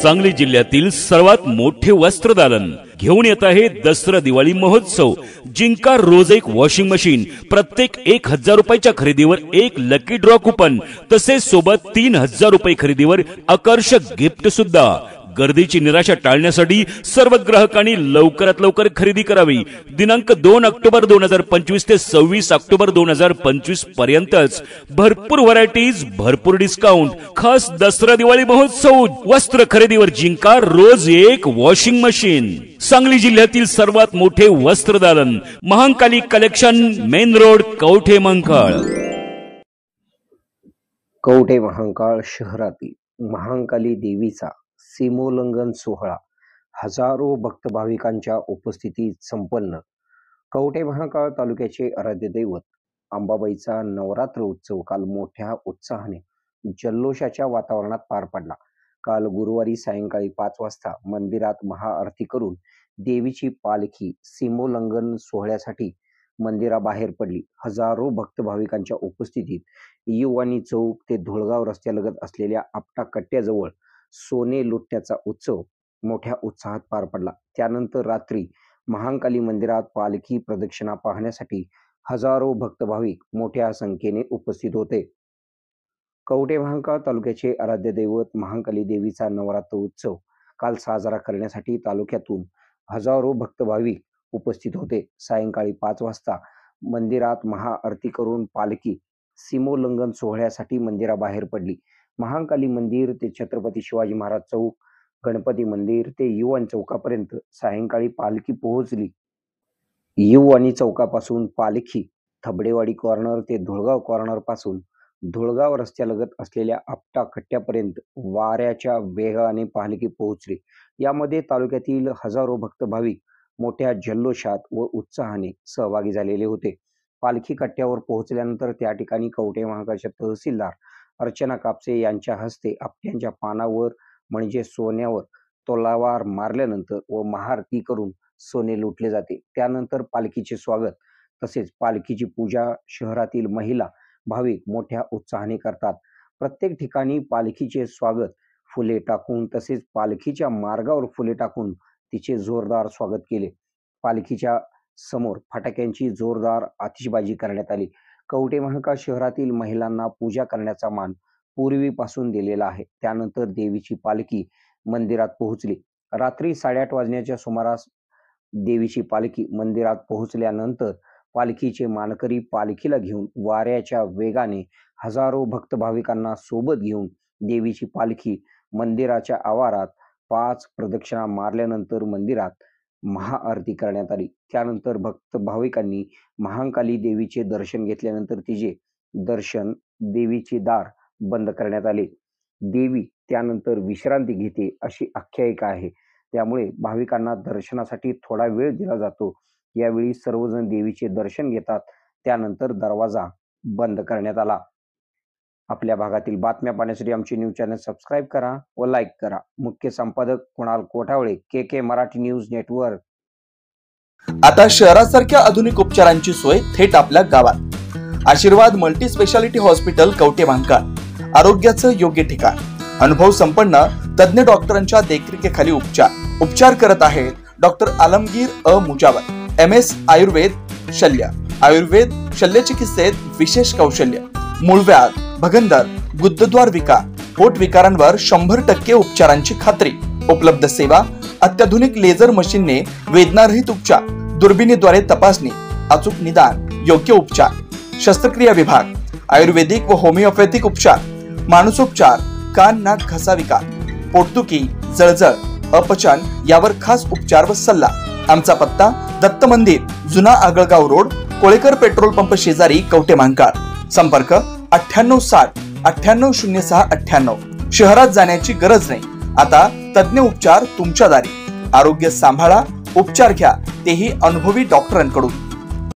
सांगली जिल्ह्यातील सर्वात मोठे वस्त्रदालन घेऊन येत आहे दसरा दिवाळी महोत्सव। जिंका रोज एक वॉशिंग मशीन, प्रत्येक 1000 रुपयाच्या खरेदीवर एक लकी ड्रॉ कुपन, तसेच सोबत 3000 रुपये खरेदीवर आकर्षक गिफ्ट सुद्धा। गर्दीची निराशा टाळण्यासाठी सर्व ग्राहकांनी लवकरात लवकर खरेदी करावी। दिनांक 2 ऑक्टोबर 2025 ते 26 ऑक्टोबर 2025 पर्यंतच भरपूर व्हरायटीज, भरपूर डिस्काउंट। खास दसरा दिवाळी महोत्सव वस्त्र खरेदीवर जिंका रोज एक वॉशिंग मशीन। सांगली जिल्ह्यातील सर्वात मोठे वस्त्रदालन Mahankali collection, main road, Kavathe Mahankal. कवठे महांकाळ शहरातील महांकाली देवीचा सीमोल्लंघन सोहळा हजारो भक्त भाविकांच्या उपस्थितीत संपन्न। कवठे महांकाळ तालुक्याचे आराध्य दैवत अंबाबाईचा नवरात्र उत्सव काल मोठ्या उत्साहाने जल्लोषाच्या वातावरणात पार पडला। काल गुरुवारी सायंकाळी 5 वाजता मंदिरात महाआरती करून देवीची पालखी सीमोल्लंघन सोहळ्यासाठी मंदिराबाहेर पडली। हजारो भक्त भाविकांच्या उपस्थितीत युवानी चौक ते धुळगाव रस्त्यालगत असलेल्या आपटा कट्ट्याजवळ सोने लुटण्याचा उत्सव मोठ्या उत्साहात पार पडला। त्यानंतर रात्री महांकाली मंदिरात पालखी प्रदक्षिणा पाहण्यासाठी हजारो भक्त भाविक मोठ्या संख्येने उपस्थित होते। कवठे महांकाळ तालुक्याचे आराध्य दैवत महांकाली देवीचा नवरात्र उत्सव काल साजरा करण्यासाठी तालुक्यातून हजारो भक्त भाविक उपस्थित होते। सायंकाळी 5 वाजता मंदिरात महाआरती करून पालखी सीमोल्लंघन सोहळ्यासाठी मंदिराबाहेर पडली। महांकाली मंदिर ते छत्रपती शिवाजी महाराज चौक, गणपती मंदिर ते युवानी चौकापर्यंत सायंकाळी पालखी पोहोचली। युवानी चौकापासून पालखी थबडेवाडी कॉर्नर ते धुळगाव कॉर्नर पासून धुळगाव रस्त्यालगत असलेल्या आपटा कट्ट्यापर्यंत वाऱ्याच्या वेगाने पालखी पोहोचली। यामध्ये तालुक्यातील हजारो भक्त भाविक मोठ्या जल्लोषात व उत्साहाने सहभागी झालेले होते। पालखी कट्ट्यावर पोहोचल्यानंतर त्या ठिकाणी कवठे महांकाळच्या तहसीलदार अर्चना कापसे यांच्या हस्ते आपट्यांच्या पानावर म्हणजे सोन्यावर तोलावार मारल्यानंतर व महाआरती करून सोने लुटले जाते। त्यानंतर पालखीचे स्वागत तसेच पालखीची पूजा शहरातील महिला भाविक मोठ्या उत्साहाने करतात। प्रत्येक ठिकाणी पालखीचे स्वागत फुले टाकून तसेच पालखीच्या मार्गावर फुले टाकून तिचे जोरदार स्वागत केले। पालखीच्या समोर फटाक्यांची जोरदार आतिषबाजी करण्यात आली। कवठे महांकाळ शहरातील महिलांना पूजा करण्याचा मान पूर्वीपासून दिलेला आहे। त्यानंतर देवीची पालखी मंदिरात पोहोचली। रात्री 8:30 वाजण्याच्या सुमारास देवीची पालखी मंदिरात पोहोचल्यानंतर पालखीचे मानकरी पालखीला घेऊन वाऱ्याच्या वेगाने हजारो भक्त भाविकांना सोबत घेऊन देवीची पालखी मंदिराच्या आवारात 5 प्रदक्षिणा मारल्यानंतर मंदिरात महाआरती करण्यात आली। त्यानंतर भक्त भाविकांनी महांकाली देवीचे दर्शन घेतल्यानंतर तिचे दर्शन देवीचे दार बंद करण्यात आले। देवी त्यानंतर विश्रांती घेते अशी आख्यायिका आहे, त्यामुळे भाविकांना दर्शनासाठी थोडा वेळ दिला जातो। यावेळी सर्वजण देवीचे दर्शन घेतात, त्यानंतर दरवाजा बंद करण्यात आला। आपल्या भागातील बातम्या पाहण्यासाठी आमचे न्यूज चॅनल सबस्क्राईब करा व लाईक करा। मुख्य संपादक कुणाल कोठावळे, के मराठी न्यूज नेटवर्क। आता शहरासारख्या आधुनिक उपचारांची सोय थेट आपल्या गावात। आशीर्वाद multi speciality hospital Kavathe Mahankal, आरोग्याचं योग्य ठिकाण। अनुभव संपन्न तज्ञ डॉक्टरांच्या देखरेखीखाली उपचार करत आहेत डॉक्टर आलमगीर मुजावर, MS आयुर्वेद शल्य। आयुर्वेद शल्य चिकित्सेत विशेष कौशल्य। मूळव्याध, भगंदर, गुदद्वार विकार, पोट विकारांवर 100% उपचारांची खात्री। उपलब्ध सेवा अत्याधुनिक लेझर मशीनने वेदनारहित उपचार, दुर्बिणीद्वारे तपासणी, अचूक निदान, योग्य उपचार। शस्त्रक्रिया विभाग, आयुर्वेदिक व होमिओपॅथिक उपचार, मानसोपचार, कान नाक घसा विकार, पोटदुखी, जळजळ, अपचन यावर खास उपचार व सल्ला। आमचा पत्ता दत्त मंदिर, जुना Agalgaon road, Kolekar petrol pump शेजारी, कवठे महांकाळ। संपर्क 9860 9806 98। शहरात जाण्याची गरज नाही, आता तज्ञ उपचार तुमच्या दारी। आरोग्य सांभाळा, उपचार घ्या, तेही अनुभवी डॉक्टरांकडून।